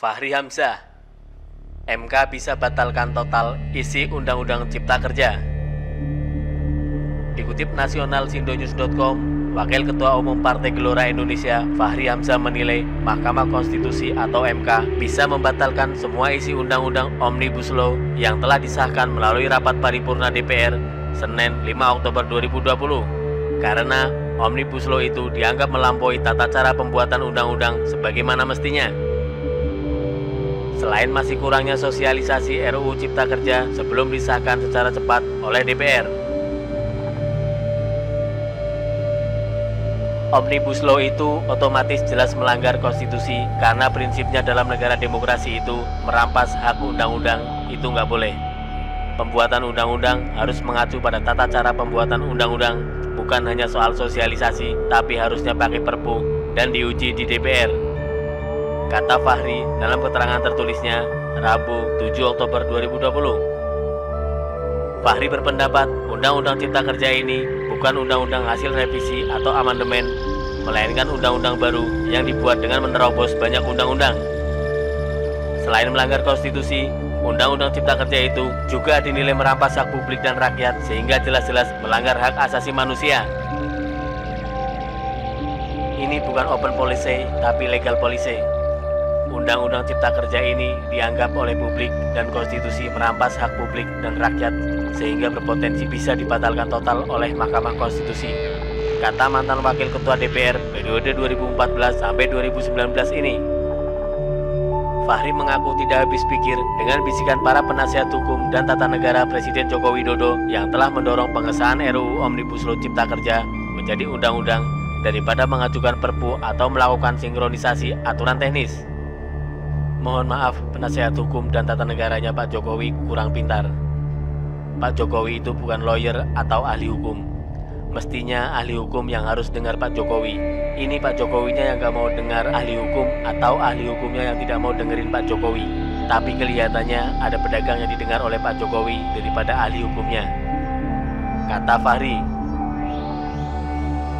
Fahri Hamzah, MK bisa batalkan total isi Undang-Undang Cipta Kerja. Dikutip nasionalsindonews.com, Wakil Ketua Umum Partai Gelora Indonesia, Fahri Hamzah menilai Mahkamah Konstitusi atau MK bisa membatalkan semua isi Undang-Undang Omnibus Law yang telah disahkan melalui rapat paripurna DPR Senin 5 Oktober 2020 karena Omnibus Law itu dianggap melampaui tata cara pembuatan undang-undang sebagaimana mestinya. Selain masih kurangnya sosialisasi RUU Cipta Kerja sebelum disahkan secara cepat oleh DPR. Omnibus Law itu otomatis jelas melanggar konstitusi karena prinsipnya dalam negara demokrasi itu merampas hak undang-undang itu nggak boleh. Pembuatan undang-undang harus mengacu pada tata cara pembuatan undang-undang, bukan hanya soal sosialisasi, tapi harusnya pakai Perpu dan diuji di DPR. Kata Fahri dalam keterangan tertulisnya Rabu 7 Oktober 2020. Fahri berpendapat Undang-Undang Cipta Kerja ini bukan undang-undang hasil revisi atau amandemen, melainkan undang-undang baru yang dibuat dengan menerobos banyak undang-undang. Selain melanggar konstitusi, Undang-Undang Cipta Kerja itu juga dinilai merampas hak publik dan rakyat sehingga jelas-jelas melanggar hak asasi manusia. Ini bukan open policy, tapi legal policy. Undang-Undang Cipta Kerja ini dianggap oleh publik dan konstitusi merampas hak publik dan rakyat sehingga berpotensi bisa dibatalkan total oleh Mahkamah Konstitusi. Kata mantan Wakil Ketua DPR periode 2014 sampai 2019 ini. Fahri mengaku tidak habis pikir dengan bisikan para penasihat hukum dan tata negara Presiden Joko Widodo yang telah mendorong pengesahan RUU Omnibus Law Cipta Kerja menjadi undang-undang daripada mengajukan Perpu atau melakukan sinkronisasi aturan teknis. Mohon maaf, penasihat hukum dan tata negaranya Pak Jokowi kurang pintar. Pak Jokowi itu bukan lawyer atau ahli hukum. Mestinya ahli hukum yang harus dengar Pak Jokowi. Ini Pak Jokowinya yang gak mau dengar ahli hukum atau ahli hukumnya yang tidak mau dengerin Pak Jokowi. Tapi kelihatannya ada pedagang yang didengar oleh Pak Jokowi daripada ahli hukumnya. Kata Fahri.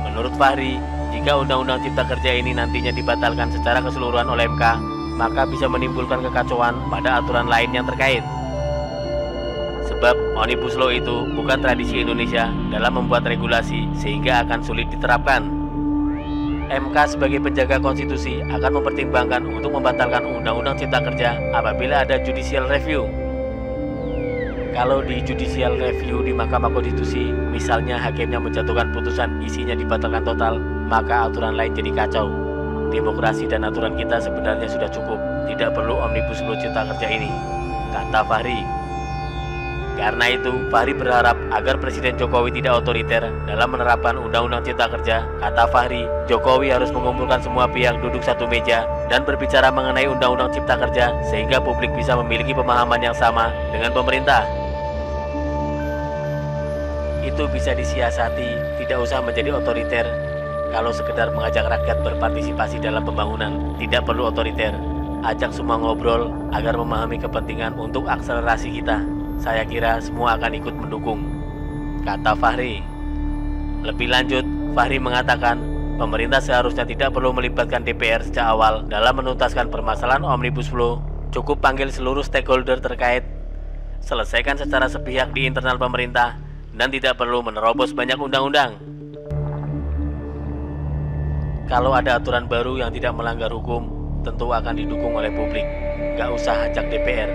Menurut Fahri, jika Undang-Undang Cipta Kerja ini nantinya dibatalkan secara keseluruhan oleh MK, maka bisa menimbulkan kekacauan pada aturan lain yang terkait. Sebab Omnibus Law itu bukan tradisi Indonesia dalam membuat regulasi sehingga akan sulit diterapkan. MK sebagai penjaga konstitusi akan mempertimbangkan untuk membatalkan Undang-Undang Cipta Kerja apabila ada judicial review. Kalau di judicial review di Mahkamah Konstitusi, misalnya hakimnya menjatuhkan putusan isinya dibatalkan total, maka aturan lain jadi kacau. Demokrasi dan aturan kita sebenarnya sudah cukup, tidak perlu Omnibus Law Cipta Kerja ini, kata Fahri. Karena itu, Fahri berharap agar Presiden Jokowi tidak otoriter dalam menerapkan Undang-Undang Cipta Kerja. Kata Fahri, Jokowi harus mengumpulkan semua pihak duduk satu meja dan berbicara mengenai Undang-Undang Cipta Kerja sehingga publik bisa memiliki pemahaman yang sama dengan pemerintah. Itu bisa disiasati, tidak usah menjadi otoriter. Kalau sekedar mengajak rakyat berpartisipasi dalam pembangunan, tidak perlu otoriter. Ajak semua ngobrol agar memahami kepentingan untuk akselerasi kita. Saya kira semua akan ikut mendukung, kata Fahri. Lebih lanjut, Fahri mengatakan pemerintah seharusnya tidak perlu melibatkan DPR sejak awal dalam menuntaskan permasalahan Omnibus Law. Cukup panggil seluruh stakeholder terkait, selesaikan secara sepihak di internal pemerintah, dan tidak perlu menerobos banyak undang-undang. Kalau ada aturan baru yang tidak melanggar hukum, tentu akan didukung oleh publik. Gak usah ajak DPR,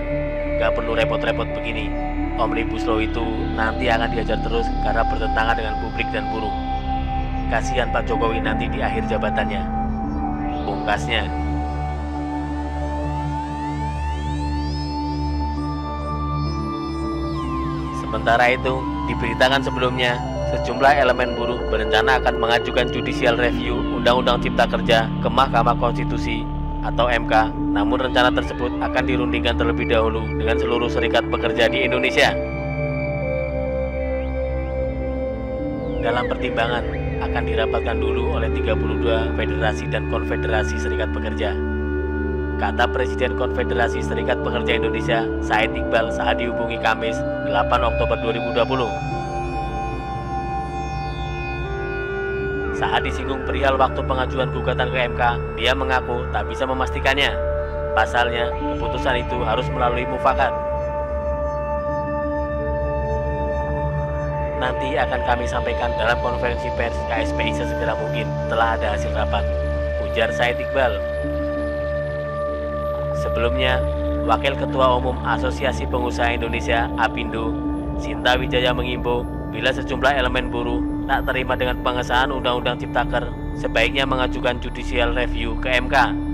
gak perlu repot-repot begini. Omnibus Law itu nanti akan diajar terus karena bertentangan dengan publik dan buruh. Kasihan Pak Jokowi nanti di akhir jabatannya, pungkasnya. Sementara itu, diberitakan sebelumnya, sejumlah elemen buruh berencana akan mengajukan judicial review Undang-Undang Cipta Kerja ke Mahkamah Konstitusi atau MK, namun rencana tersebut akan dirundingkan terlebih dahulu dengan seluruh serikat pekerja di Indonesia. Dalam pertimbangan, akan dirapatkan dulu oleh 32 federasi dan konfederasi serikat pekerja. Kata Presiden Konfederasi Serikat Pekerja Indonesia, Said Iqbal saat dihubungi Kamis 8 Oktober 2020. Saat disinggung perihal waktu pengajuan gugatan ke MK, dia mengaku tak bisa memastikannya. Pasalnya, keputusan itu harus melalui mufakat. Nanti akan kami sampaikan dalam konferensi pers KSPI sesegera mungkin setelah ada hasil rapat, ujar Said Iqbal. Sebelumnya, Wakil Ketua Umum Asosiasi Pengusaha Indonesia (APindo), Sinta Wijaya mengimbau bila sejumlah elemen buruh tak terima dengan pengesahan Undang-Undang Ciptaker, sebaiknya mengajukan judicial review ke MK.